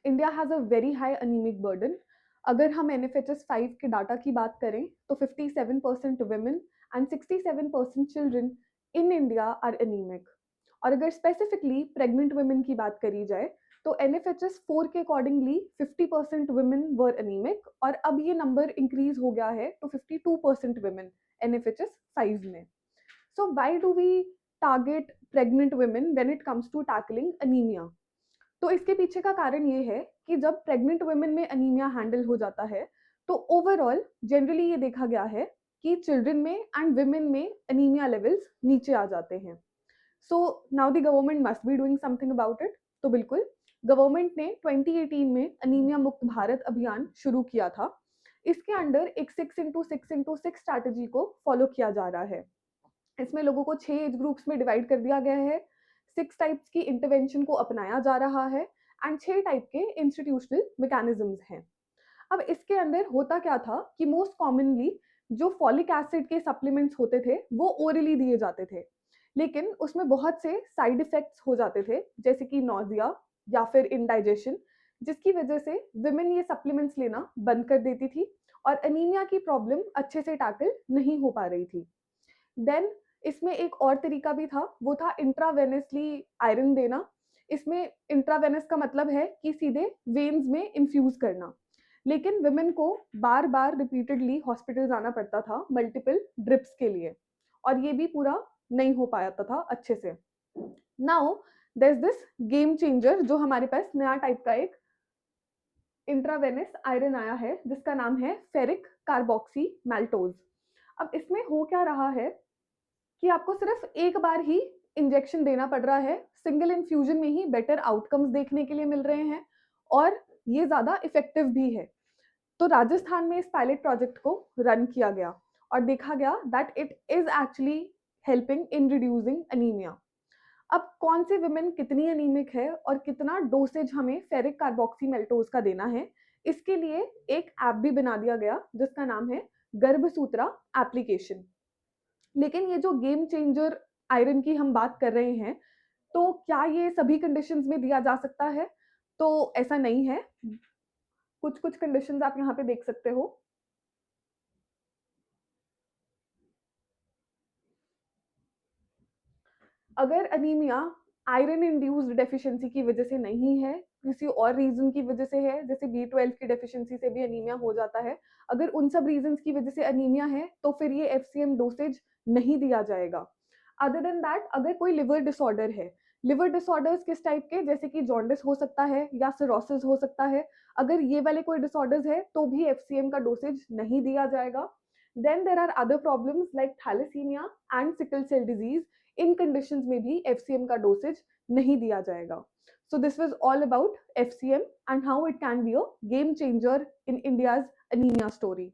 India has a very high anaemic burden. अगर हम NFHS 5 के डाटा की बात करें तो 57% women and 67% children in India are anemic। और अगर स्पेसिफिकली प्रेग्नेंट वुमेन की बात करी जाए तो NFHS 4 के अकॉर्डिंगली 50% women were anemic और अब ये नंबर इंक्रीज हो गया है to 52% women NFHS 5 में। So why do we target pregnant women when it comes to tackling anemia? तो इसके पीछे का कारण ये है कि जब प्रेग्नेंट वुमेन में अनीमिया हैंडल हो जाता है तो ओवरऑल जनरली ये देखा गया है कि चिल्ड्रन में एंड वुमेन में अनीमिया लेवल्स नीचे आ जाते हैं। So now the government must be doing something about it. तो बिल्कुल गवर्नमेंट ने 2018 में अनीमिया मुक्त भारत अभियान शुरू किया था। इसके अंडर एक 6x6x6 स्ट्रैटेजी को फॉलो किया जा रहा है। इसमें लोगों को 6 एज ग्रुप्स में डिवाइड कर दिया गया है। 6 टाइप्स की इंटरवेंशन को अपनाया जा रहा है एंड 6 टाइप के इंस्टीट्यूशनल मैकेनिज्म्स हैं। अब इसके अंदर होता क्या था कि मोस्ट कॉमनली जो फॉलिक एसिड के सप्लीमेंट्स होते थे वो ओरली दिए जाते थे, लेकिन उसमें बहुत से साइड इफेक्ट्स हो जाते थे जैसे कि नोजिया या फिर इंडाइजेशन, जिसकी वजह से विमेन ये सप्लीमेंट्स लेना बंद कर देती थी और अनीमिया की प्रॉब्लम अच्छे से टैकल नहीं हो पा रही थी। देन इसमें एक और तरीका भी था, वो था इंट्रावेनसली आयरन देना। इसमें इंट्रावेनस का मतलब है कि सीधे वेन्स में इन्फ्यूज करना, लेकिन विमेन को बार बार रिपीटेडली हॉस्पिटल जाना पड़ता था मल्टीपल ड्रिप्स के लिए और ये भी पूरा नहीं हो पाता था अच्छे से। Now there is this game changer जो हमारे पास नया टाइप का एक इंट्रावेनस आयरन आया है जिसका नाम है फेरिक कार्बोक्सी मैल्टोज। अब इसमें हो क्या रहा है कि आपको सिर्फ एक बार ही इंजेक्शन देना पड़ रहा है, सिंगल इन्फ्यूजन में ही बेटर आउटकम्स देखने के लिए मिल रहे हैं और ये ज़्यादा इफेक्टिव भी है। तो राजस्थान में इस पायलट प्रोजेक्ट को रन किया गया और देखा गया that it is actually helping in reducing anaemia. अब कौन से विमेन कितनी अनीमिक है और कितना डोसेज हमें फेरिक कार्बोक्सी मेल्टोज का देना है, इसके लिए एक ऐप भी बना दिया गया जिसका नाम है गर्भसूत्रा एप्लीकेशन। लेकिन ये जो गेम चेंजर आयरन की हम बात कर रहे हैं, तो क्या ये सभी कंडीशंस में दिया जा सकता है? तो ऐसा नहीं है। कुछ कुछ कंडीशंस आप यहाँ पे देख सकते हो। अगर अनीमिया आयरन इंड्यूस्ड डेफिशिएंसी की वजह से नहीं है, किसी और रीजन की वजह से है, जैसे B12 की डेफिशिएंसी से भी अनीमिया हो जाता है, अगर उन सब रीजंस की वजह से अनीमिया है तो फिर ये FCM डोसेज नहीं दिया जाएगा। अदर देन दैट अगर कोई लिवर डिसऑर्डर है, लिवर डिसऑर्डर्स किस टाइप के, जैसे कि जॉन्डिस हो सकता है या सिरोसिस हो सकता है, अगर ये वाले कोई डिसऑर्डर्स है तो भी FCM का डोसेज नहीं दिया जाएगा। Then there are other problems like thalassemia and sickle cell disease, इन कंडीशंस में भी FCM का डोसेज नहीं दिया जाएगा। So this was all about FCM and how it can be a game changer in India's anemia story.